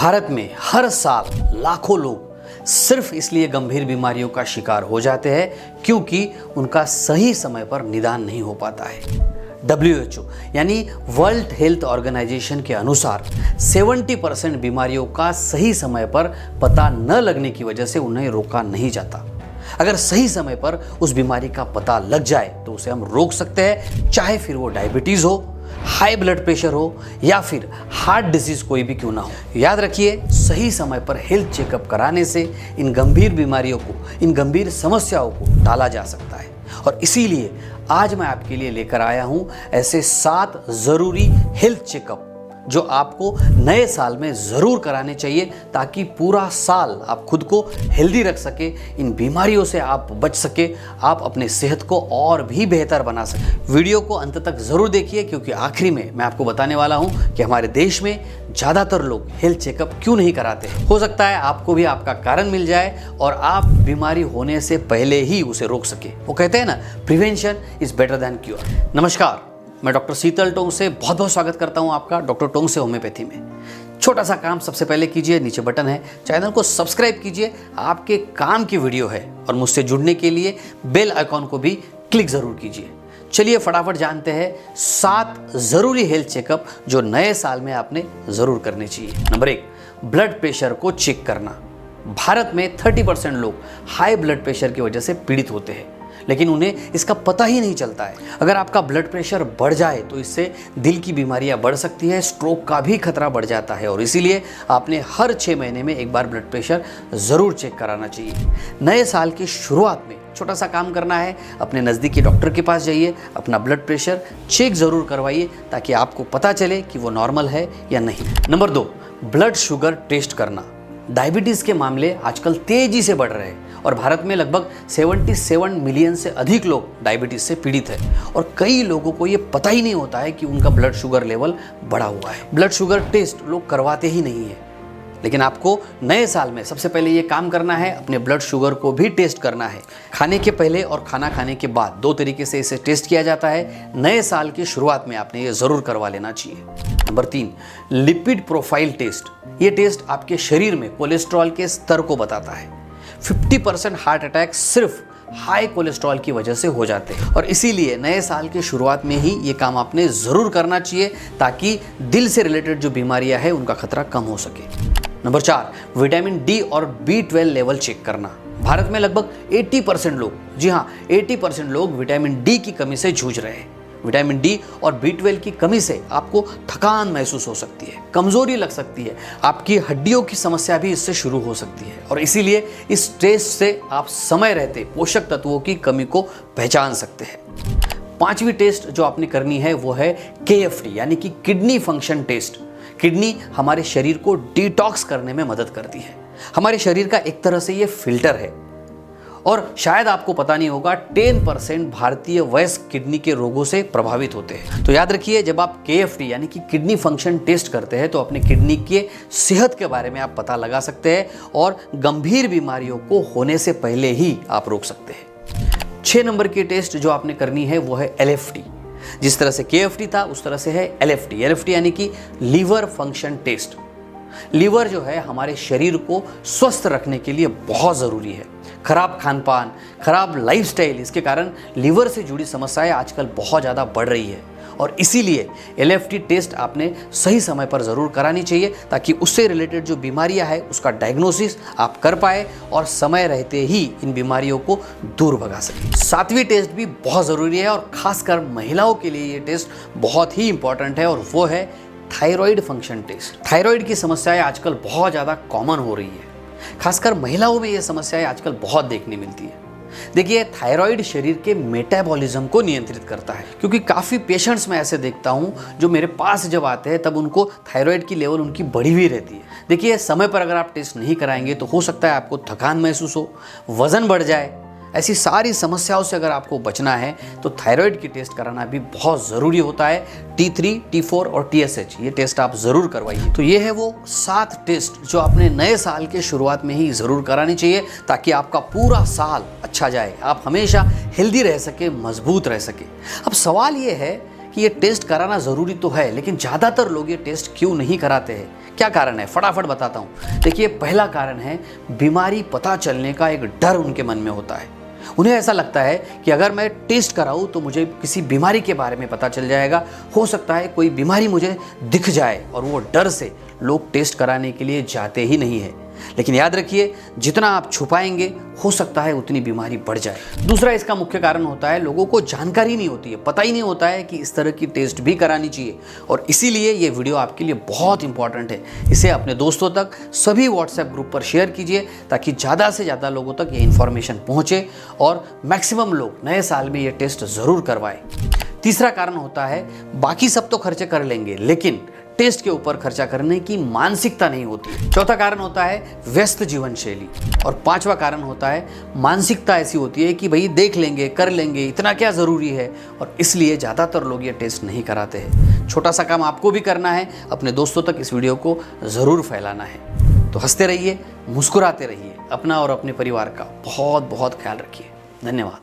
भारत में हर साल लाखों लोग सिर्फ इसलिए गंभीर बीमारियों का शिकार हो जाते हैं क्योंकि उनका सही समय पर निदान नहीं हो पाता है। WHO यानी वर्ल्ड हेल्थ ऑर्गेनाइजेशन के अनुसार 70% बीमारियों का सही समय पर पता न लगने की वजह से उन्हें रोका नहीं जाता। अगर सही समय पर उस बीमारी का पता लग जाए तो उसे हम रोक सकते हैं, चाहे फिर वो डायबिटीज हो, हाई ब्लड प्रेशर हो या फिर हार्ट डिजीज कोई भी क्यों ना हो। याद रखिए, सही समय पर हेल्थ चेकअप कराने से इन गंभीर बीमारियों को, इन गंभीर समस्याओं को टाला जा सकता है। और इसीलिए आज मैं आपके लिए लेकर आया हूं ऐसे 7 जरूरी हेल्थ चेकअप जो आपको नए साल में ज़रूर कराने चाहिए ताकि पूरा साल आप खुद को हेल्दी रख सके, इन बीमारियों से आप बच सके, आप अपने सेहत को और भी बेहतर बना सके। वीडियो को अंत तक ज़रूर देखिए क्योंकि आखिरी में मैं आपको बताने वाला हूं कि हमारे देश में ज़्यादातर लोग हेल्थ चेकअप क्यों नहीं कराते। हो सकता है आपको भी आपका कारण मिल जाए और आप बीमारी होने से पहले ही उसे रोक सके। वो कहते हैं ना, prevention is better than cure. नमस्कार, मैं डॉक्टर शीतल टोंग से बहुत बहुत स्वागत करता हूं आपका डॉक्टर टोंग से होम्योपैथी में। छोटा सा काम सबसे पहले कीजिए, नीचे बटन है, चैनल को सब्सक्राइब कीजिए, आपके काम की वीडियो है। और मुझसे जुड़ने के लिए बेल आइकॉन को भी क्लिक ज़रूर कीजिए। चलिए फटाफट जानते हैं 7 ज़रूरी हेल्थ चेकअप जो नए साल में आपने ज़रूर करने चाहिए। नंबर 1, ब्लड प्रेशर को चेक करना। भारत में 30% लोग हाई ब्लड प्रेशर की वजह से पीड़ित होते हैं, लेकिन उन्हें इसका पता ही नहीं चलता है। अगर आपका ब्लड प्रेशर बढ़ जाए तो इससे दिल की बीमारियां बढ़ सकती है, स्ट्रोक का भी खतरा बढ़ जाता है। और इसीलिए आपने हर 6 महीने में एक बार ब्लड प्रेशर ज़रूर चेक कराना चाहिए। नए साल की शुरुआत में छोटा सा काम करना है, अपने नज़दीकी डॉक्टर के पास जाइए, अपना ब्लड प्रेशर चेक ज़रूर करवाइए ताकि आपको पता चले कि वो नॉर्मल है या नहीं। नंबर 2, ब्लड शुगर टेस्ट करना। डायबिटीज़ के मामले आजकल तेज़ी से बढ़ रहे हैं और भारत में लगभग 77 मिलियन से अधिक लोग डायबिटीज़ से पीड़ित हैं और कई लोगों को ये पता ही नहीं होता है कि उनका ब्लड शुगर लेवल बढ़ा हुआ है। ब्लड शुगर टेस्ट लोग करवाते ही नहीं है, लेकिन आपको नए साल में सबसे पहले ये काम करना है, अपने ब्लड शुगर को भी टेस्ट करना है। खाने के पहले और खाना खाने के बाद 2 तरीके से इसे टेस्ट किया जाता है। नए साल की शुरुआत में आपने ये ज़रूर करवा लेना चाहिए। Number 3, lipid profile test. ये टेस्ट आपके शरीर में कोलेस्ट्रॉल के स्तर को बताता है। 50% हार्ट अटैक सिर्फ हाई कोलेस्ट्रॉल की वजह से हो जाते हैं और इसीलिए नए साल की शुरुआत में ही ये काम आपने ज़रूर करना चाहिए ताकि दिल से रिलेटेड जो बीमारियां हैं उनका खतरा कम हो सके। नंबर 4, विटामिन डी और B12 लेवल चेक करना। भारत में लगभग 80% लोग, जी हाँ 80% लोग विटामिन डी की कमी से जूझ रहे हैं। विटामिन डी और B12 की कमी से आपको थकान महसूस हो सकती है, कमजोरी लग सकती है, आपकी हड्डियों की समस्या भी इससे शुरू हो सकती है और इसीलिए इस टेस्ट से आप समय रहते पोषक तत्वों की कमी को पहचान सकते हैं। 5वीं टेस्ट जो आपने करनी है वो है KFT यानी कि किडनी फंक्शन टेस्ट। किडनी हमारे शरीर को डिटॉक्स करने में मदद करती है। हमारे शरीर का एक तरह से ये फिल्टर है और शायद आपको पता नहीं होगा 10% भारतीय वयस्क किडनी के रोगों से प्रभावित होते हैं। तो याद रखिए, जब आप KFT यानी कि किडनी फंक्शन टेस्ट करते हैं तो अपने किडनी के सेहत के बारे में आप पता लगा सकते हैं और गंभीर बीमारियों को होने से पहले ही आप रोक सकते हैं। 6 नंबर की टेस्ट जो आपने करनी है वो है LFT। जिस तरह से KFT था उस तरह से है LFT यानी कि लीवर फंक्शन टेस्ट। लीवर जो है हमारे शरीर को स्वस्थ रखने के लिए बहुत ज़रूरी है। खराब खान पान, खराब लाइफस्टाइल, इसके कारण लीवर से जुड़ी समस्याएं आजकल बहुत ज़्यादा बढ़ रही है और इसीलिए LFT टेस्ट आपने सही समय पर ज़रूर करानी चाहिए ताकि उससे रिलेटेड जो बीमारियां है उसका डायग्नोसिस आप कर पाए और समय रहते ही इन बीमारियों को दूर भगा सकें। 7वीं टेस्ट भी बहुत ज़रूरी है और ख़ासकर महिलाओं के लिए ये टेस्ट बहुत ही इंपॉर्टेंट है और वो है थायराइड फंक्शन टेस्ट। थायराइड की समस्याएं आजकल बहुत ज़्यादा कॉमन हो रही है, खासकर महिलाओं में ये समस्याएं आजकल बहुत देखने मिलती है। देखिए, थायराइड शरीर के मेटाबॉलिज्म को नियंत्रित करता है क्योंकि काफ़ी पेशेंट्स मैं ऐसे देखता हूँ जो मेरे पास जब आते हैं तब उनको थायराइड की लेवल उनकी बढ़ी हुई रहती है। देखिए, समय पर अगर आप टेस्ट नहीं कराएंगे तो हो सकता है आपको थकान महसूस हो, वज़न बढ़ जाए। ऐसी सारी समस्याओं से अगर आपको बचना है तो थायराइड की टेस्ट कराना भी बहुत ज़रूरी होता है। T3, T4 और TSH ये टेस्ट आप ज़रूर करवाइए। तो ये है वो 7 टेस्ट जो आपने नए साल के शुरुआत में ही ज़रूर करानी चाहिए ताकि आपका पूरा साल अच्छा जाए, आप हमेशा हेल्दी रह सके, मजबूत रह सके। अब सवाल ये है कि ये टेस्ट कराना ज़रूरी तो है, लेकिन ज़्यादातर लोग ये टेस्ट क्यों नहीं कराते हैं? क्या कारण है? फटाफट बताता हूँ। देखिए, पहला कारण है बीमारी पता चलने का एक डर उनके मन में होता है। उन्हें ऐसा लगता है कि अगर मैं टेस्ट कराऊं तो मुझे किसी बीमारी के बारे में पता चल जाएगा, हो सकता है कोई बीमारी मुझे दिख जाए, और वो डर से लोग टेस्ट कराने के लिए जाते ही नहीं है। लेकिन याद रखिए, जितना आप छुपाएंगे हो सकता है उतनी बीमारी बढ़ जाए। दूसरा इसका मुख्य कारण होता है लोगों को जानकारी नहीं होती है, पता ही नहीं होता है कि इस तरह की टेस्ट भी करानी चाहिए, और इसीलिए ये वीडियो आपके लिए बहुत इंपॉर्टेंट है। इसे अपने दोस्तों तक, सभी व्हाट्सएप ग्रुप पर शेयर कीजिए ताकि ज़्यादा से ज़्यादा लोगों तक ये इन्फॉर्मेशन पहुँचे और मैक्सिमम लोग नए साल में ये टेस्ट ज़रूर करवाएं। तीसरा कारण होता है बाकी सब तो खर्चे कर लेंगे, लेकिन टेस्ट के ऊपर खर्चा करने की मानसिकता नहीं होती। चौथा कारण होता है व्यस्त जीवन शैली, और पांचवा कारण होता है मानसिकता ऐसी होती है कि भाई देख लेंगे, कर लेंगे, इतना क्या ज़रूरी है, और इसलिए ज़्यादातर लोग ये टेस्ट नहीं कराते हैं। छोटा सा काम आपको भी करना है, अपने दोस्तों तक इस वीडियो को ज़रूर फैलाना है। तो हंसते रहिए, मुस्कुराते रहिए, अपना और अपने परिवार का बहुत बहुत ख्याल रखिए। धन्यवाद।